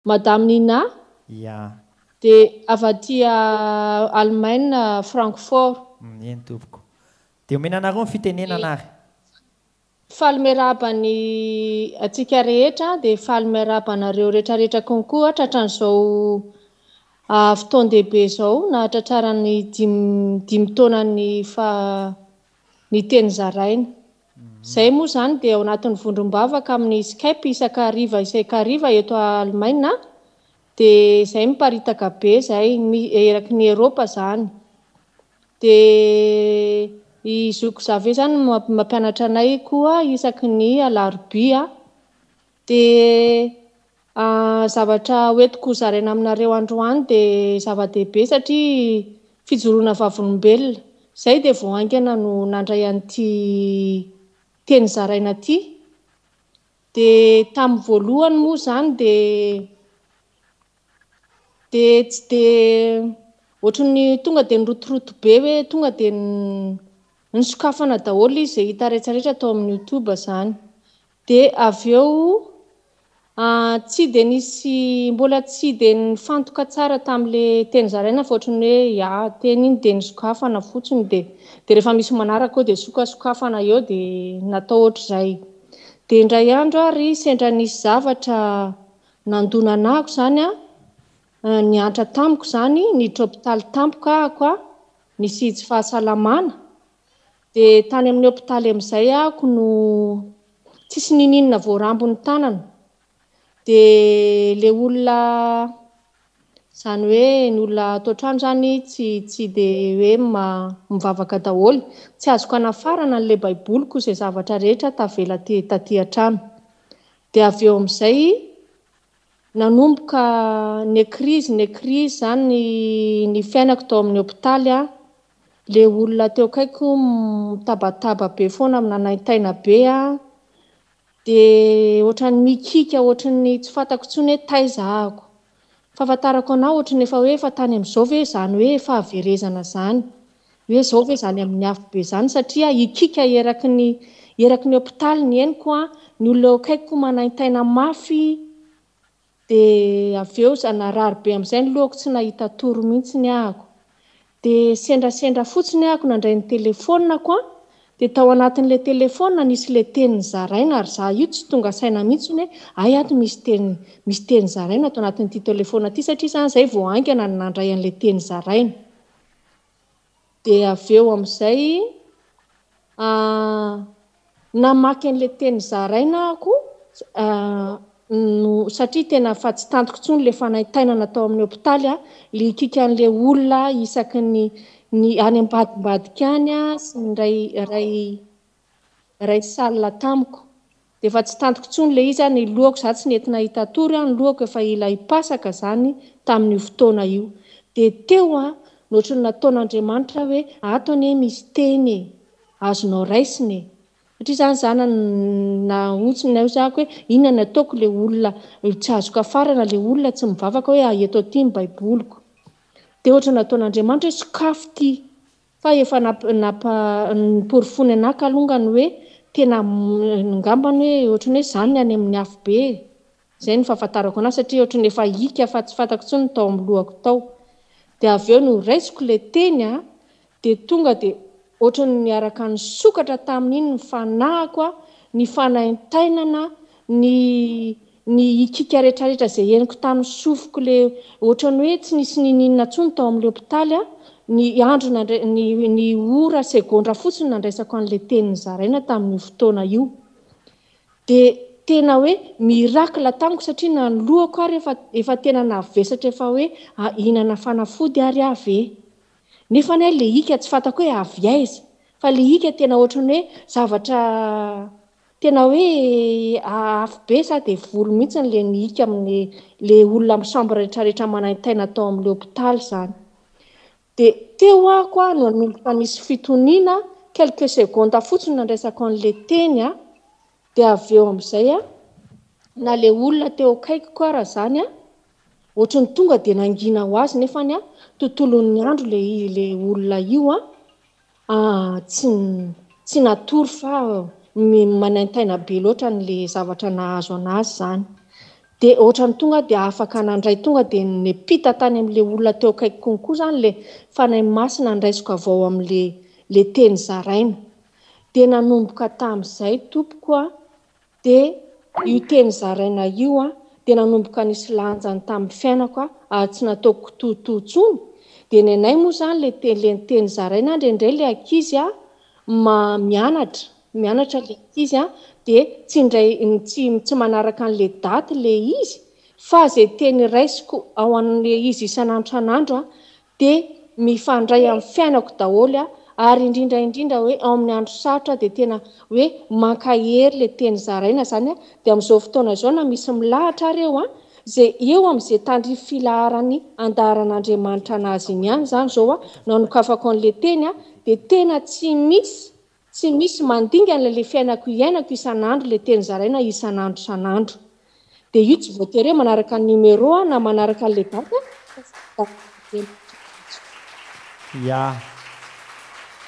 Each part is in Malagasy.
Madame Nina. Ya. Dia avy aty Allemagne, Francfort. Eny tompoko. Dia omena anareo ny fitenenana ary. Faly miarabany atsika rehetra dia faly miarabanareo rehetrarehetra konkoa tratran'izao fotoan-dehibe izao na tratrarany dimy taona ny teny zaraina. Izay moa izany dia ao anatin'ny vondrombavaka amin'ny Skype isakariva eto Allemagne, dia izay miparitaka be izay eraky ny Eropa izany. Dia i zoko zave izany mampianatra anay koa isaky ny alarobia. Dia zavatra hoentiko zaraina aminareo androany dia zava-dehibe satria fijoroana vavolombelona. Izay dia vao aingana no nandray an'ity teny zaraina ity. Dia tamin'ny voalohany moa izany dia tsy dia ohatran'ny tonga dia nirotoroto be hoe tonga dia nisokafana daholo izy izay hita rehetrarehetra atao amin'ny YouTube izany. Dia avy eo tsy dia nisy mbola tsy dia nifantoka tsara tamin'ilay teny zaraina fa ohatran'ny hoe teny iny dia nisokafana fotsiny dia rehefa misy manaraka eo dia sokafana eo dia natao ohatr'izay. Dia indray andro ary sendra nisy zavatra nandona anako izany niantra tamiko izany niditra hôpitaly tampoka ahako nisy tsy fahasalamana. Dia tany amin'ny hôpitaly amin'izay ahako no tsisy nininona voarambo ny tanana. Dia ilay olona izany hoe ny olona ato an-trano izany tsy dia hoe mivavaka daholo. Tsy azoko hanafarana an'ilay baiboliko izay zavatra rehetra tavela taty an-trano. Dia avy eo amin'izay nanomboka ny krizy izany ny fiainako tao amin'ny hôpitaly. Ilay olona teo akaiko mitabataba be foana minanaitaina be. Dia ohatran'ny mikika, ohatran'ny tsy fantako intsony hoe taiza ahako. Fahafantarako anahy ohatran'ny efa hoe efa tany amin'izao ve izany hoe fahaverezana izany. Hoe izao ve izany amin'ny afo be izany satria hikika eraky ny hôpitaly ny henoko ny olona eo akaiko manaitaina mafy. Dia avy eo narary be amin'izay ny lohako tsy nahita toro mihitsy ny ahako. Dia sendra fotsiny ahako nandray ny telefaonako dia tao anatin'ilay telefaonina nisy ilay teny zaraina ary za io tsy tonga saina mihitsy hoe ato misy teny zaraina tao anatin'ity telefaonina ity satria izany izay vao aingana nandray an'ilay teny zaraina. Dia avy eo amin'izay namaky an'ilay teny zaraina ako satria tena fa tsy tantoko intsony ilay fanaitaina natao amin'ny hôpitaly ilay hikika an'ilay olona isaky ny any ambadimbadika any sy ny ray salina tamiko. Dia efa tsy tantoko intsony ilay izy ny lohako za tsy nety nahita tory ny lohako efa ila hipasaka izany tamin'io fotoana io. Dia teo nohatran'ny nataon'Andriamanitra hoe ato anie misy teny azonao raisiny. Satria izany nahotsiny eo zako hoe inona ny ataoko ilay olona tsy azoko hafarana ilay olona tsy mivavaka hoe eto aty ny baiboliko. Dia ohatran'ny nataon'Andriamanitra hoe sokafo ity. Fa efa niporofony anaka alongany hoe tena ngambany hoe ohatran'ny hoe izany any amin'ny afo be. Izay ny fahafantarako anazy satria ohatran'ny efa hika fa tsy fantako intsony tao amin'ny lohako tao. Dia avy eo no raisiko ilay teny dia tonga dia ohatran'ny niaraka ny sokatra tamin'iny ny fanahiko ny fanaintainana ny hikika rehetrarehetra izay henoko tamin'ny sofiko ilay ohatran'ny hoe tsy nisy nininona intsony tao amin'ilay hôpitaly ny andro ny ora segondra fotsiny nandraisako an'ilay teny zaraina tamin'io fotoana io. Dia tena hoe mirakla tamiko satria na ny lohako ary efa tena navesatra efa hoe hihinana fanafody ary avy. Nefa ilay hika tsy fantako hoe avy aiza. Fa ilay hika tena ohatran'ny hoe zavatra tena hoe afo be sa dia volo mihitsy ilay hika amin'ilay olona amin'ny chambre rehetrarehetra manaintaina tao amin'ilay hôpitaly izany. Dia teo ahako no nanomboka nisy fitoniana quelques secondes fotsiny nandraisako an'ilay teny dia avy eo amin'izay na ilay olona teo akaikiko raha izany ohatran'ny tonga dia nangina ho azy nefany tontolon'ny andro ilay olona io tsy natory fa manaintaina be loatra n'ilay zavatra nahazo anazy izany. dia ohatrany tonga dia afaka nandray tonga dia nepita tany amin'ilay olona teo akaiky konkoa zany le fanahy masina ndraisiko avao amin'le teny zaraina. Dia nanomboka tamin'izay tompoko a dia io teny zaraina io a dia nanomboka nisy lanjany tamin'ny fiainako a tsy nataoko tototsony. Dia ny anay moa zany le teny zaraina indray le ankizy a mianatra le ankizy a dia tsy manaraka an'le daty le izy fa zay teny raisiko ao an'le izy isan'andro a dia mifandray amin'ny fiainako daholo a ary indrindra hoe ao amin'ny andro sarotra dia tena hoe mankahery le teny zaraina zany a dia amin'izao fotoana izao na misy milahatra reo a zay eo amin'izay tandry filaharany andaharan'Andriamanitra anazy iny ihany zany zao a nanokafako an'le teny a dia tena tsy misy mandingana le fiainako iainako isan'andro le teny zaraina isan'andro. Dia io tsy voatery hoe manaraka ny numéro a na manaraka le data.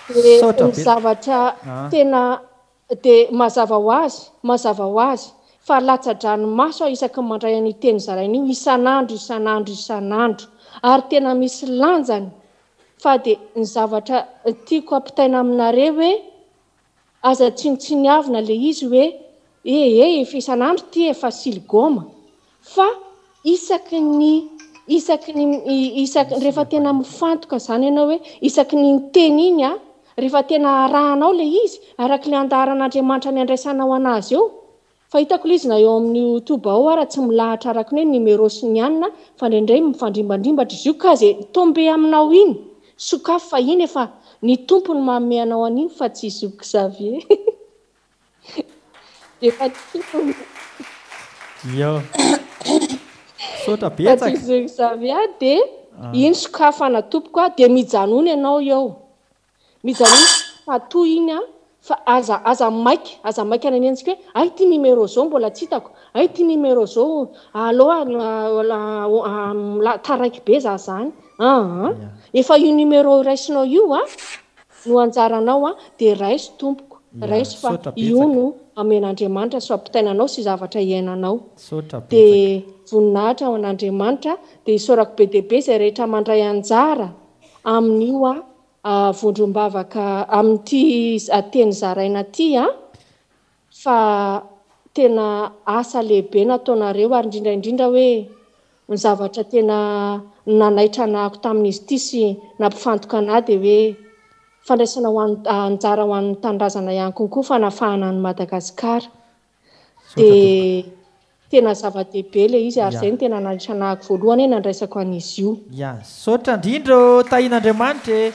Ny zavatra tena dia mazava ho azy fa latsa-dranomaso isaky mandray an'io teny zaraina io isan'andro ary tena misy lanjany fa dia ny zavatra tiako ampitaina aminareo hoe aza tsinotsiniavina le izy hoe efa isan'andro ty efa siligoma fa isaky rehefa tena mifantoka zany ianao hoe isaky ny teny iny a rehefa tena arahanao le izy araka le andaharan'Andriamanitra miandraisanao anazy eo fa hitako le izy na eo amin'ny YouTube ao ara tsy milahatra araka ny hoe numéro sy ny anina fa indraindray mifandrimbandrimbatra izy io ka zay tombe aminao iny sokafo fa iny efa ny tompony manome anao an'iny fa tsy zoky Xavier. Efa sotra betsaka. Tsy zoky Xavier dia iny sokafana tompoko a dia mijanona ianao eo. Mijanona fatoa iny a fa aza maika ananentsika hoe ay ty numéro zao mbola tsy hitako, ay ty numéro zao aloha taraiky be za zany. Efa io numéro raisinao io a no anjaranao a dia raiso tompoko raiso fa io no amen'Andriamanitra so ampitainanao sy zavatra iainanao. Dia voninahitra ao an'Andriamanitra dia isaorako be dia be zay rehetra mandray anjara amin'io a vondrombavaka amin'ity teny zaraina ty a fa tena asa lehibe nataonareo ary indrindra hoe ny zavatra tena nanaitra nahako tamin'izy ity sy nampifantoka anahy dia hoe fandraisana anjara ho an'ny tanindrazana ihany konkoa fanafahana ny Madagasikara. Dia tena zava-dehibe le izy ary zay ny tena nanaitra nahako voalohany nandraisako an'izy io. Sotra indrindra tahin'Andriamanitra.